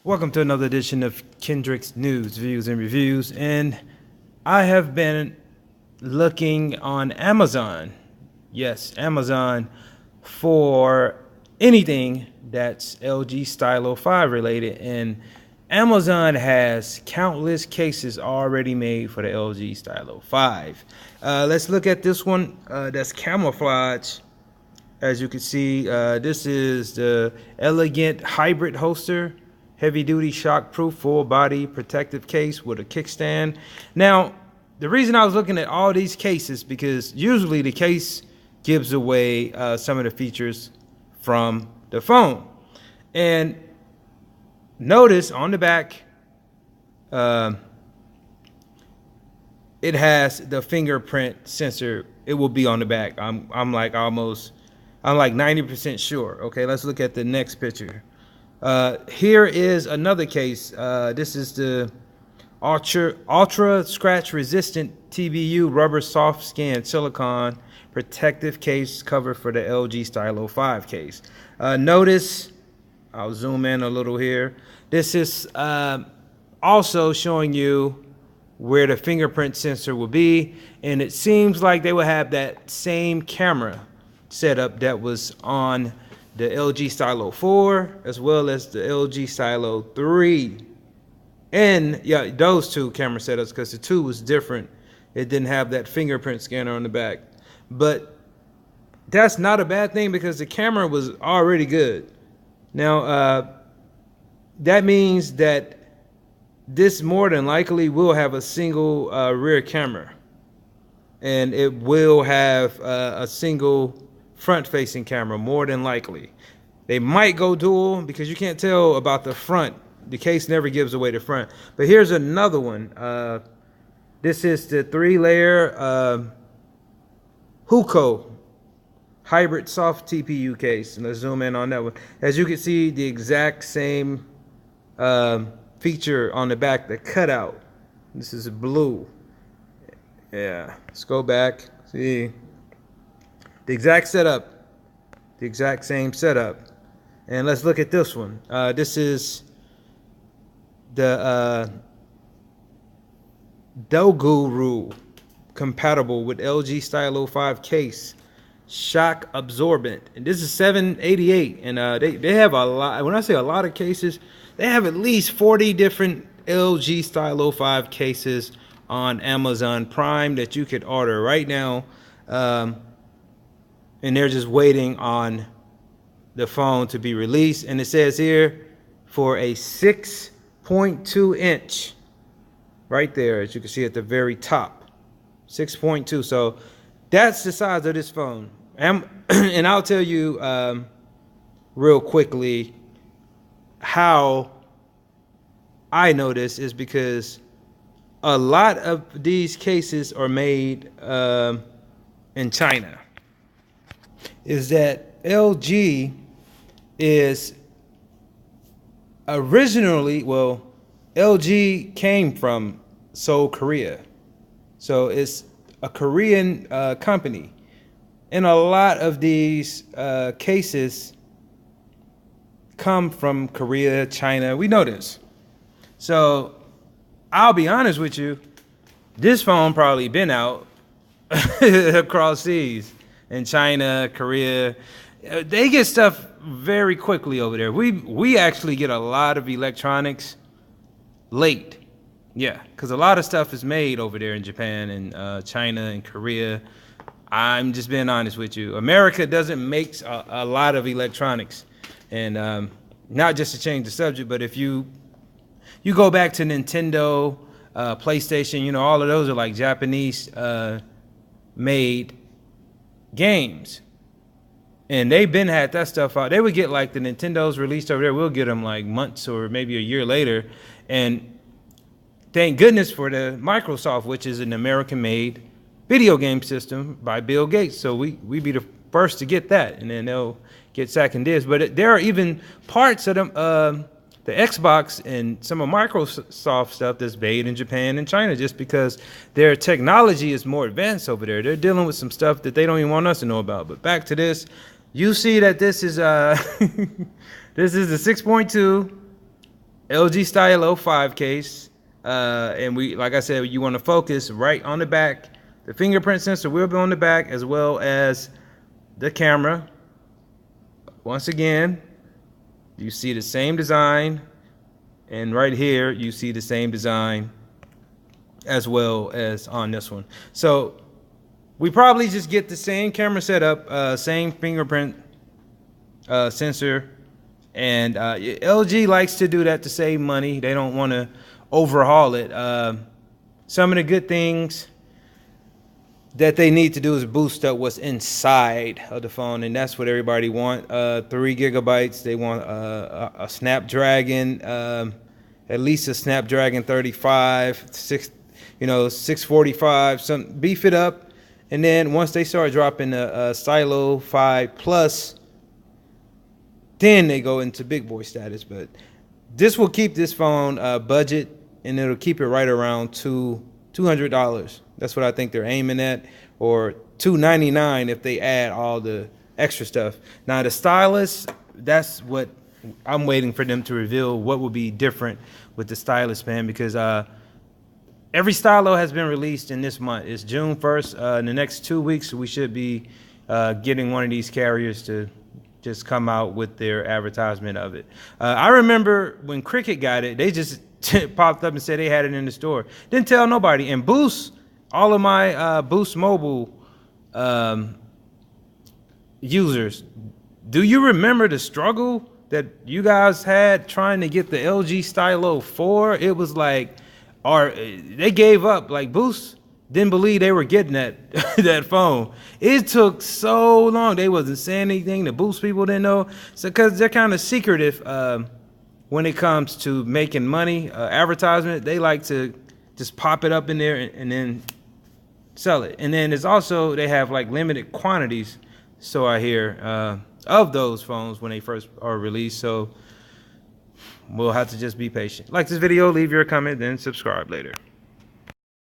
Welcome to another edition of Kendrick's News, Views, and Reviews. And I have been looking on Amazon, yes, Amazon, for anything that's LG Stylo 5 related. And Amazon has countless cases already made for the LG Stylo 5. Let's look at this one that's camouflage. As you can see, this is the elegant hybrid holster, heavy duty shock proof full body protective case with a kickstand. Now, the reason I was looking at all these cases, because usually the case gives away some of the features from the phone. And notice on the back, it has the fingerprint sensor. It will be on the back. I'm like 90% sure. Okay, let's look at the next picture. Here is another case. This is the ultra scratch resistant TBU rubber soft skin silicone protective case cover for the LG Stylo 5 case. Notice, I'll zoom in a little here. This is also showing you where the fingerprint sensor will be, and it seems like they will have that same camera setup that was on the LG Stylo 4 as well as the LG Stylo 3. And yeah, those two camera setups, because the 2 was different. It didn't have that fingerprint scanner on the back. But that's not a bad thing because the camera was already good. Now, that means that this more than likely will have a single rear camera. And it will have a single front-facing camera, more than likely. They might go dual because you can't tell about the front. The case never gives away the front. But here's another one. This is the 3-layer Huco hybrid soft TPU case. And let's zoom in on that one. As you can see, the exact same feature on the back, the cutout. This is blue. Yeah, let's go back. See, the exact setup, the exact same setup. And let's look at this one. This is the Doguru compatible with LG Stylo 5 case, shock absorbent. And this is $788. And they have a lot. When I say a lot of cases, they have at least 40 different LG Stylo 5 cases on Amazon Prime that you could order right now. And they're just waiting on the phone to be released. And it says here for a 6.2 inch, right there, as you can see at the very top, 6.2. So that's the size of this phone. And I'll tell you real quickly how I know this is because a lot of these cases are made in China. Is that LG is originally, well, LG came from Seoul, Korea. So it's a Korean company. And a lot of these cases come from Korea, China. We know this. So I'll be honest with you, this phone probably been out across seas. In China, Korea, they get stuff very quickly over there. We actually get a lot of electronics late. Yeah, because a lot of stuff is made over there in Japan and China and Korea. I'm just being honest with you. America doesn't make a lot of electronics. And not just to change the subject, but if you go back to Nintendo, PlayStation, you know, all of those are like Japanese made games, and they've been had that stuff out. They would get like the Nintendos released over there. We'll get them like months or maybe a year later. And thank goodness for the Microsoft, which is an American-made video game system by Bill Gates. So we be the first to get that, and then they'll get second disc. But there are even parts of them, the Xbox and some of Microsoft stuff that's made in Japan and China, just because their technology is more advanced over there. They're dealing with some stuff that they don't even want us to know about. But back to this, you see that this is this is the 6.2 LG Stylo 5 case. And we, like I said, you want to focus right on the back. The fingerprint sensor will be on the back, as well as the camera. Once again, you see the same design, and right here you see the same design as well as on this one. So we probably just get the same camera setup, same fingerprint sensor, and LG likes to do that to save money. They don't want to overhaul it. Some of the good things that they need to do is boost up what's inside of the phone, and that's what everybody want. 3 gigabytes. They want a Snapdragon, at least a Snapdragon 35, 645. Some beef it up, and then once they start dropping the Stylo 5 Plus, then they go into big boy status. But this will keep this phone budget, and it'll keep it right around $200. That's what I think they're aiming at, or $299 if they add all the extra stuff. Now the stylus, that's what I'm waiting for them to reveal, what will be different with the stylus, man, because every stylo has been released in this month. It's June 1st. In the next 2 weeks, we should be getting one of these carriers to just come out with their advertisement of it. I remember when Cricket got it, they just popped up and said they had it in the store. Didn't tell nobody. And Boost, all of my Boost Mobile users, do you remember the struggle that you guys had trying to get the LG Stylo 4? It was like, they gave up. Like, Boost didn't believe they were getting that phone. It took so long. They wasn't saying anything. The Boost people didn't know. So, because they're kind of secretive when it comes to making money, advertisement. They like to just pop it up in there and then sell it. And then it's also, they have like limited quantities, so I hear, of those phones when they first are released. So we'll have to just be patient. Like this video, leave your comment, then subscribe later.